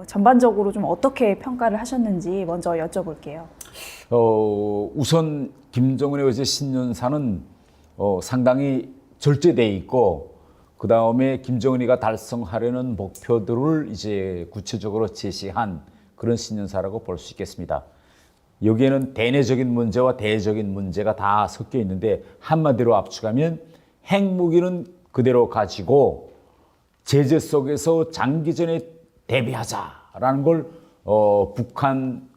전반적으로 좀 어떻게 평가를 하셨는지 먼저 여쭤볼게요. 우선 김정은의 어제 신년사는 상당히 절제돼 있고, 그 다음에 김정은이가 달성하려는 목표들을 이제 구체적으로 제시한 그런 신년사라고 볼 수 있겠습니다. 여기에는 대내적인 문제와 대외적인 문제가 다 섞여 있는데, 한마디로 압축하면 핵무기는 그대로 가지고 제재 속에서 장기전에 대비하자라는 걸 북한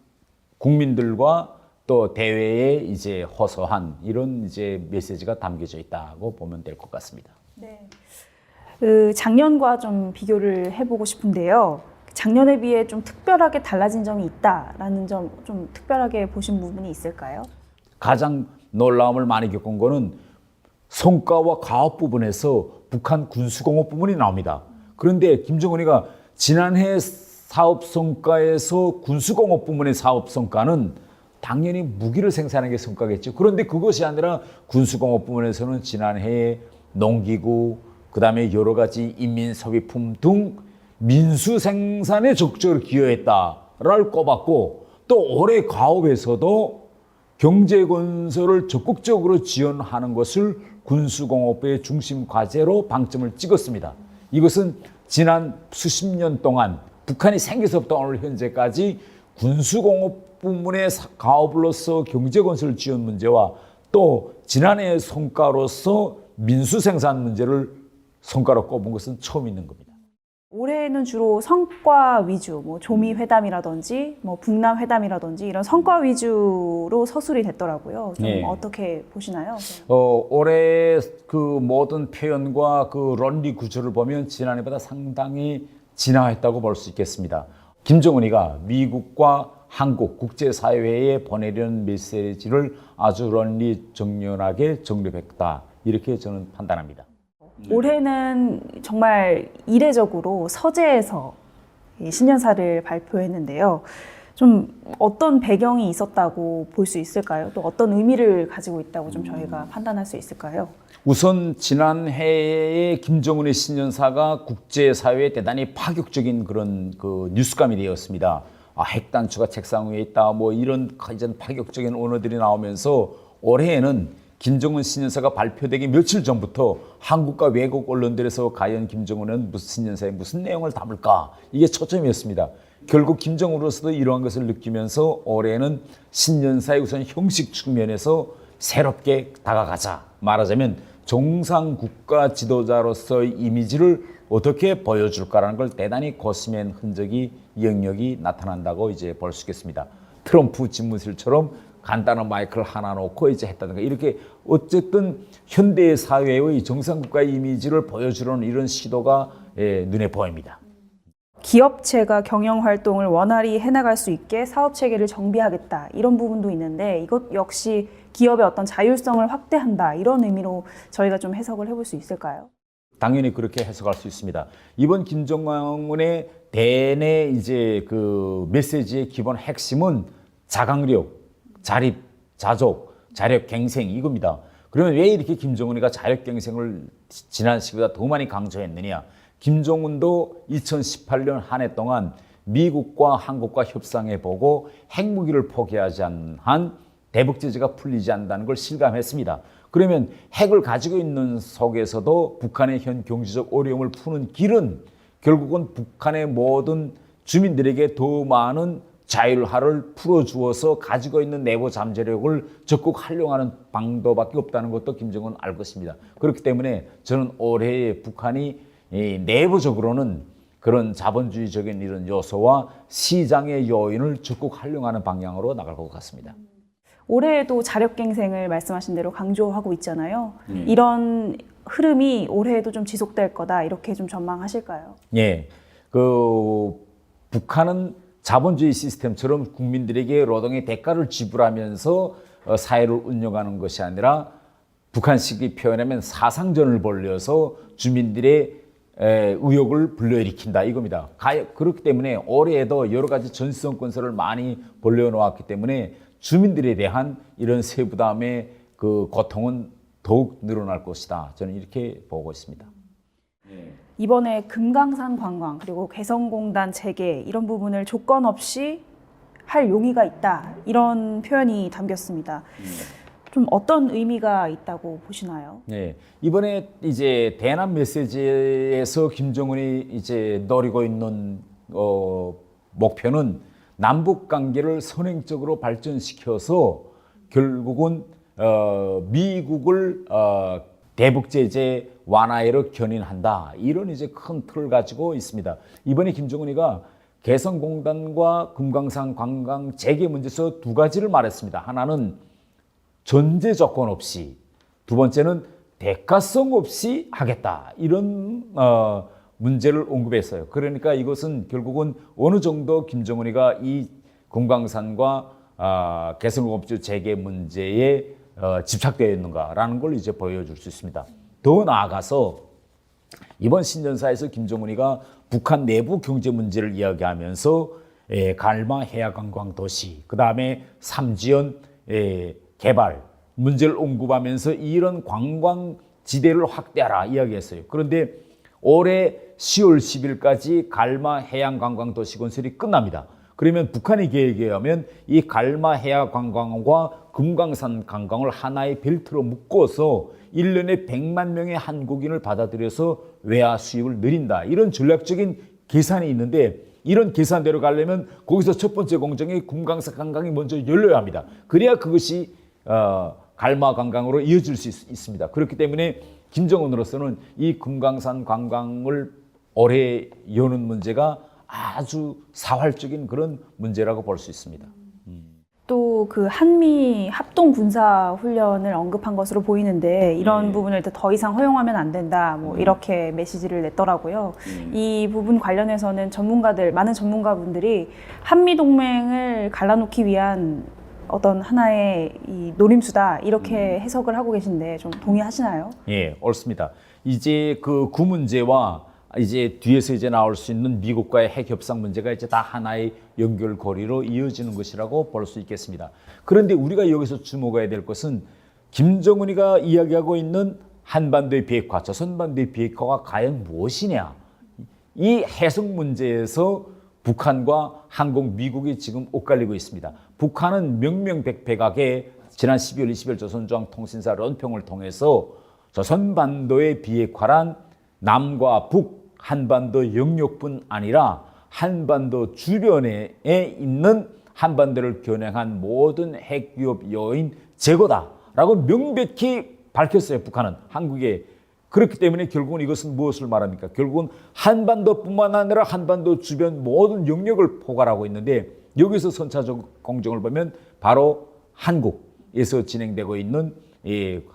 국민들과 또 대외에 이제 호소한 이런 이제 메시지가 담겨져 있다고 보면 될 것 같습니다. 네. 작년과 좀 비교를 해보고 싶은데요. 작년에 비해 좀 특별하게 달라진 점이 있다라는 점, 좀 특별하게 보신 부분이 있을까요? 가장 놀라움을 많이 겪은 거는 성과와 가업 부분에서 북한 군수공업 부분이 나옵니다. 그런데 김정은이가 지난해 사업 성과에서 군수공업 부문의 사업 성과는 당연히 무기를 생산하는 게 성과겠죠. 그런데 그것이 아니라 군수공업 부문에서는 지난해에 농기구, 그 다음에 여러 가지 인민소비품 등 민수 생산에 적극적으로 기여했다를 꼽았고, 또 올해 가업에서도 경제 건설을 적극적으로 지원하는 것을 군수공업부의 중심 과제로 방점을 찍었습니다. 이것은 지난 수십 년 동안 북한이 생겨서부터 오늘 현재까지 군수공업 부문의 가업으로서 경제건설 지원 문제와 또 지난해의 성과로서 민수생산 문제를 성과로 꼽은 것은 처음 있는 겁니다. 올해는 주로 성과 위주, 조미 회담이라든지, 북남 회담이라든지 이런 성과 위주로 서술이 됐더라고요. 좀 네. 어떻게 보시나요? 올해 그 모든 표현과 그論理 구조를 보면 지난해보다 상당히 진화했다고 볼 수 있겠습니다. 김정은이가 미국과 한국 국제사회에 보내려는 메시지를 아주論理 정연하게 정립했다, 이렇게 저는 판단합니다. 올해는 정말 이례적으로 서재에서 이 신년사를 발표했는데요. 좀 어떤 배경이 있었다고 볼 수 있을까요? 또 어떤 의미를 가지고 있다고 좀 저희가 판단할 수 있을까요? 우선 지난해에 김정은의 신년사가 국제사회에 대단히 파격적인 그런 그 뉴스감이 되었습니다. 핵단추가 책상 위에 있다, 이런 이전 파격적인 언어들이 나오면서 올해에는 김정은 신년사가 발표되기 며칠 전부터 한국과 외국 언론들에서 과연 김정은은 무슨 신년사에 무슨 내용을 담을까, 이게 초점이었습니다. 결국 김정은으로서도 이러한 것을 느끼면서 올해는 신년사의 우선 형식 측면에서 새롭게 다가가자, 말하자면 정상 국가 지도자로서의 이미지를 어떻게 보여줄까라는 걸 대단히 고심한 흔적이, 영역이 나타난다고 이제 볼 수 있겠습니다. 트럼프 집무실처럼 간단한 마이크를 하나 놓고 이제 했다든가, 이렇게 어쨌든 현대 사회의 정상국가의 이미지를 보여주려는 이런 시도가 눈에 보입니다. 기업체가 경영 활동을 원활히 해나갈 수 있게 사업 체계를 정비하겠다, 이런 부분도 있는데 이것 역시 기업의 어떤 자율성을 확대한다, 이런 의미로 저희가 좀 해석을 해볼 수 있을까요? 당연히 그렇게 해석할 수 있습니다. 이번 김정은의 대내 이제 그 메시지의 기본 핵심은 자강력, 자립, 자족, 자력갱생, 이겁니다. 그러면 왜 이렇게 김정은이가 자력갱생을 지난 시기보다 더 많이 강조했느냐? 김정은도 2018년 한 해 동안 미국과 한국과 협상해보고 핵무기를 포기하지 않는 한 대북 제재가 풀리지 않는다는 걸 실감했습니다. 그러면 핵을 가지고 있는 속에서도 북한의 현 경제적 어려움을 푸는 길은 결국은 북한의 모든 주민들에게 더 많은 자율화를 풀어주어서 가지고 있는 내부 잠재력을 적극 활용하는 방도밖에 없다는 것도 김정은 알고 있습니다. 그렇기 때문에 저는 올해 북한이 내부적으로는 그런 자본주의적인 이런 요소와 시장의 요인을 적극 활용하는 방향으로 나갈 것 같습니다. 올해에도 자력갱생을 말씀하신 대로 강조하고 있잖아요. 이런 흐름이 올해에도 좀 지속될 거다, 이렇게 좀 전망하실까요? 예, 북한은 자본주의 시스템처럼 국민들에게 노동의 대가를 지불하면서 사회를 운영하는 것이 아니라, 북한식이 표현하면 사상전을 벌려서 주민들의 의욕을 불러일으킨다, 이겁니다. 그렇기 때문에 올해에도 여러 가지 전시성 건설을 많이 벌려놓았기 때문에 주민들에 대한 이런 세부담의 그 고통은 더욱 늘어날 것이다, 저는 이렇게 보고 있습니다. 이번에 금강산 관광 그리고 개성공단 재개 이런 부분을 조건 없이 할 용의가 있다 이런 표현이 담겼습니다. 좀 어떤 의미가 있다고 보시나요? 네, 이번에 이제 대남 메시지에서 김정은이 이제 노리고 있는 목표는 남북 관계를 선행적으로 발전시켜서 결국은 미국을 대북 제재 완화로 견인한다. 이런 이제 큰 틀을 가지고 있습니다. 이번에 김정은이가 개성공단과 금강산 관광 재개 문제에서 두 가지를 말했습니다. 하나는 전제 조건 없이, 두 번째는 대가성 없이 하겠다. 이런 문제를 언급했어요. 그러니까 이것은 결국은 어느 정도 김정은이가 이 금강산과 개성공업지 재개 문제에 집착되어 있는가라는 걸 이제 보여줄 수 있습니다. 더 나아가서 이번 신년사에서 김정은이가 북한 내부 경제 문제를 이야기하면서 갈마 해양관광 도시, 그 다음에 삼지연 개발 문제를 언급하면서 이런 관광지대를 확대하라 이야기했어요. 그런데 올해 10월 10일까지 갈마 해양관광도시 건설이 끝납니다. 그러면 북한의 계획에 의하면 이 갈마 해양관광과 금강산 관광을 하나의 벨트로 묶어서 1년에 100만 명의 한국인을 받아들여서 외화 수입을 늘린다. 이런 전략적인 계산이 있는데 이런 계산대로 가려면 거기서 첫 번째 공정이 금강산 관광이 먼저 열려야 합니다. 그래야 그것이 갈마 관광으로 이어질 수 있습니다. 그렇기 때문에 김정은으로서는 이 금강산 관광을 올해 여는 문제가 아주 사활적인 그런 문제라고 볼 수 있습니다. 또 그 한미 합동 군사 훈련을 언급한 것으로 보이는데 이런 부분을 더 이상 허용하면 안 된다. 뭐 이렇게 메시지를 냈더라고요. 이 부분 관련해서는 많은 전문가분들이 한미 동맹을 갈라놓기 위한 어떤 하나의 이 노림수다 이렇게 해석을 하고 계신데 좀 동의하시나요? 예, 옳습니다. 이제 그 문제와 이제 뒤에서 이제 나올 수 있는 미국과의 핵 협상 문제가 이제 다 하나의 연결고리로 이어지는 것이라고 볼 수 있겠습니다. 그런데 우리가 여기서 주목해야 될 것은 김정은이가 이야기하고 있는 한반도의 비핵화, 조선반도의 비핵화가 과연 무엇이냐? 이 해석 문제에서 북한과 한국, 미국이 지금 엇갈리고 있습니다. 북한은 명명백백하게 지난 12월 20일 조선중앙통신사 런평을 통해서 조선반도의 비핵화란 남과 북, 한반도 영역뿐 아니라 한반도 주변에 있는 한반도를 겨냥한 모든 핵위협 요인 제거다라고 명백히 밝혔어요. 북한은 한국에. 그렇기 때문에 결국은 이것은 무엇을 말합니까? 결국은 한반도뿐만 아니라 한반도 주변 모든 영역을 포괄하고 있는데 여기서 선차적 공정을 보면 바로 한국에서 진행되고 있는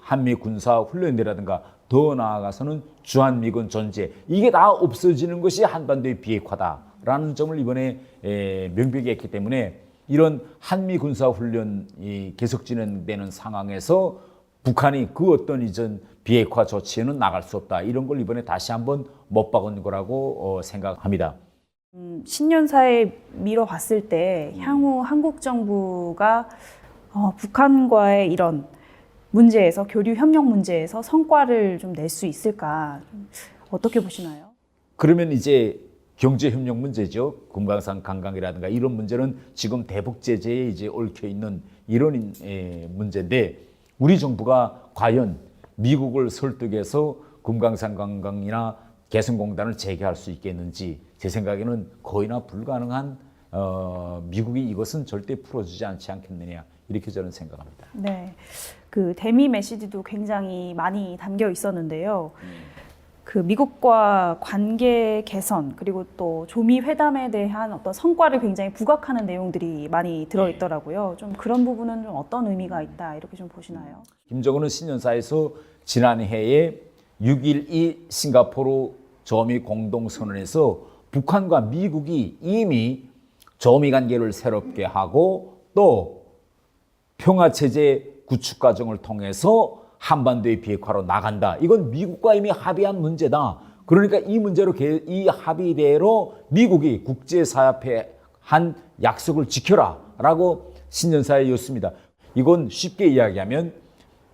한미 군사 훈련이라든가 더 나아가서는 주한미군 존재, 이게 다 없어지는 것이 한반도의 비핵화다라는 점을 이번에 명백히 했기 때문에 이런 한미 군사 훈련이 계속 진행되는 상황에서 북한이 그 어떤 이전 비핵화 조치에는 나갈 수 없다. 이런 걸 이번에 다시 한번 못 박은 거라고 생각합니다. 신년사에 미뤄봤을 때 향후 한국 정부가 북한과의 이런 문제에서 교류 협력 문제에서 성과를 좀 낼 수 있을까? 어떻게 보시나요? 그러면 이제 경제 협력 문제죠. 금강산 관광이라든가 이런 문제는 지금 대북 제재에 이제 얽혀 있는 이런 문제인데 우리 정부가 과연 미국을 설득해서 금강산 관광이나 개성공단을 재개할 수 있겠는지 제 생각에는 거의나 불가능한 미국이 이것은 절대 풀어주지 않지 않겠느냐 이렇게 저는 생각합니다. 네, 그 대미 메시지도 굉장히 많이 담겨 있었는데요. 그 미국과 관계 개선 그리고 또 조미 회담에 대한 어떤 성과를 굉장히 부각하는 내용들이 많이 들어 있더라고요. 좀 그런 부분은 좀 어떤 의미가 있다 이렇게 좀 보시나요? 김정은은 신년사에서 지난해에 6.12 싱가포르 조미 공동선언에서 북한과 미국이 이미 조미 관계를 새롭게 하고 또 평화체제 구축 과정을 통해서 한반도의 비핵화로 나간다. 이건 미국과 이미 합의한 문제다. 그러니까 이 문제로 이 합의대로 미국이 국제사회 앞에 한 약속을 지켜라 라고 신년사에 였습니다. 이건 쉽게 이야기하면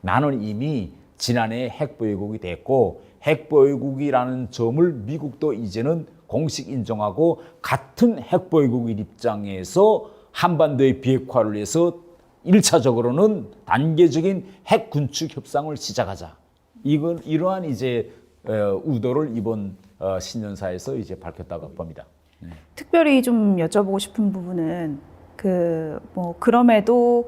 나는 이미 지난해 핵보유국이 됐고 핵보유국이라는 점을 미국도 이제는 공식 인정하고 같은 핵보유국의 입장에서 한반도의 비핵화를 위해서 1차적으로는 단계적인 핵 군축 협상을 시작하자. 이러한 이제 의도를 이번 신년사에서 이제 밝혔다고 봅니다. 특별히 좀 여쭤보고 싶은 부분은 그럼에도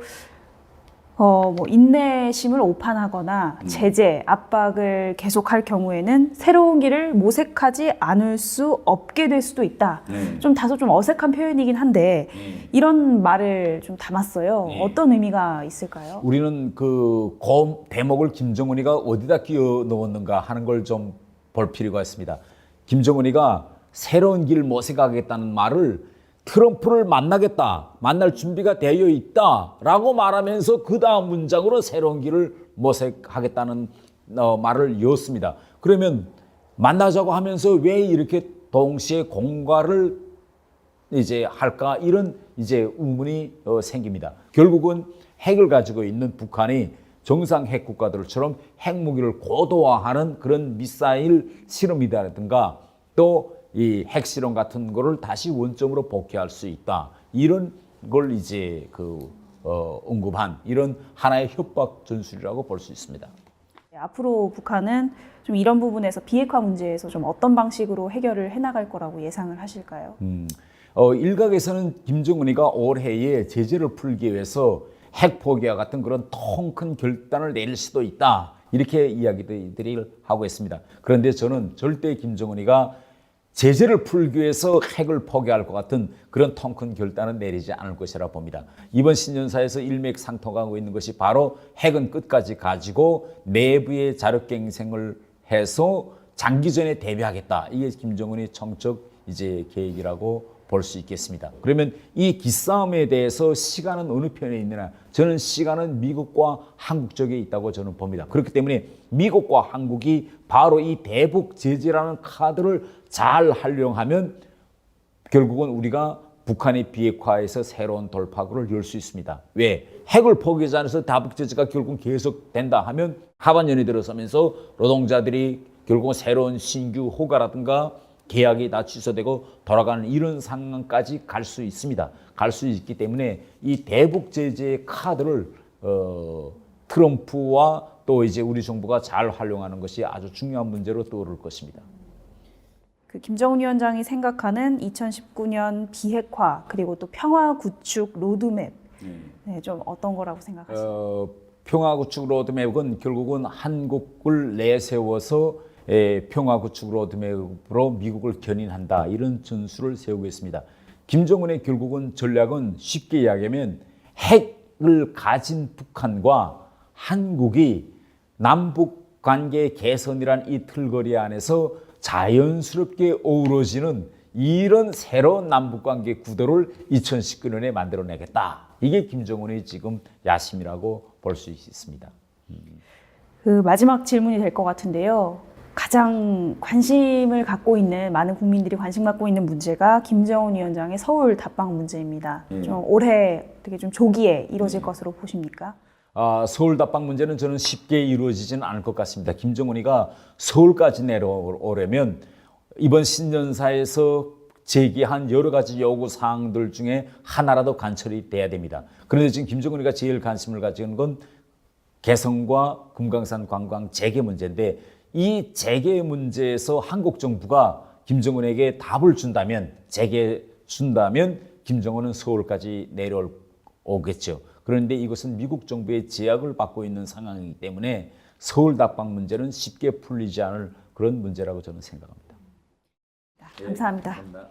인내심을 오판하거나 제재, 압박을 계속할 경우에는 새로운 길을 모색하지 않을 수 없게 될 수도 있다. 좀 다소 좀 어색한 표현이긴 한데 이런 말을 좀 담았어요. 어떤 의미가 있을까요? 우리는 대목을 김정은이가 어디다 끼워 넣었는가 하는 걸 좀 볼 필요가 있습니다. 김정은이가 새로운 길 모색하겠다는 말을 트럼프를 만날 준비가 되어 있다라고 말하면서 그 다음 문장으로 새로운 길을 모색하겠다는 말을 이었습니다. 그러면 만나자고 하면서 왜 이렇게 동시에 공갈을 이제 할까 이런 이제 의문이 생깁니다. 결국은 핵을 가지고 있는 북한이 정상 핵 국가들처럼 핵무기를 고도화하는 그런 미사일 실험이라든가 또 이 핵실험 같은 거를 다시 원점으로 복귀할 수 있다. 이런 걸 이제 언급한 이런 하나의 협박 전술이라고 볼 수 있습니다. 앞으로 북한은 좀 이런 부분에서 비핵화 문제에서 좀 어떤 방식으로 해결을 해나갈 거라고 예상을 하실까요? 일각에서는 김정은이가 올해에 제재를 풀기 위해서 핵 포기와 같은 그런 통 큰 결단을 내릴 수도 있다. 이렇게 이야기들을 하고 있습니다. 그런데 저는 절대 김정은이가 제재를 풀기 위해서 핵을 포기할 것 같은 그런 통 큰 결단은 내리지 않을 것이라 봅니다. 이번 신년사에서 일맥상통하고 있는 것이 바로 핵은 끝까지 가지고 내부의 자력갱생을 해서 장기전에 대비하겠다. 이게 김정은의 정적 이제 계획이라고 볼 수 있겠습니다. 그러면 이 기싸움에 대해서 시간은 어느 편에 있느냐? 저는 시간은 미국과 한국 쪽에 있다고 저는 봅니다. 그렇기 때문에 미국과 한국이 바로 이 대북 제재라는 카드를 잘 활용하면 결국은 우리가 북한의 비핵화에서 새로운 돌파구를 열 수 있습니다. 왜? 핵을 포기하지 않아서 대북 제재가 결국 계속된다 하면 하반년에 들어서면서 노동자들이 결국은 새로운 신규 허가라든가 계약이 다 취소되고 돌아가는 이런 상황까지 갈 수 있습니다. 갈 수 있기 때문에 이 대북 제재 카드를 트럼프와 또 이제 우리 정부가 잘 활용하는 것이 아주 중요한 문제로 떠오를 것입니다. 김정은 위원장이 생각하는 2019년 비핵화 그리고 또 평화 구축 로드맵 좀 어떤 거라고 생각하십니까? 평화 구축 로드맵은 결국은 한국을 내세워서 평화 구축 로드맵으로 미국을 견인한다 이런 전술을 세우고 있습니다. 김정은의 결국은 전략은 쉽게 이야기하면 핵을 가진 북한과 한국이 남북 관계 개선이란 이 틀거리 안에서 자연스럽게 어우러지는 이런 새로운 남북관계 구도를 2019년에 만들어내겠다. 이게 김정은의 지금 야심이라고 볼 수 있습니다. 마지막 질문이 될 것 같은데요. 가장 관심을 갖고 있는 많은 국민들이 관심 갖고 있는 문제가 김정은 위원장의 서울 답방 문제입니다. 좀 올해 되게 좀 조기에 이루어질 것으로 보십니까? 서울 답방 문제는 저는 쉽게 이루어지지는 않을 것 같습니다. 김정은이가 서울까지 내려오려면 이번 신년사에서 제기한 여러 가지 요구 사항들 중에 하나라도 관철이 돼야 됩니다. 그런데 지금 김정은이가 제일 관심을 가지는 건 개성과 금강산 관광 재개 문제인데 이 재개 문제에서 한국 정부가 김정은에게 답을 준다면 재개 준다면 김정은은 서울까지 내려오겠죠. 그런데 이것은 미국 정부의 제약을 받고 있는 상황이기 때문에 서울 답방 문제는 쉽게 풀리지 않을 그런 문제라고 저는 생각합니다. 감사합니다. 감사합니다.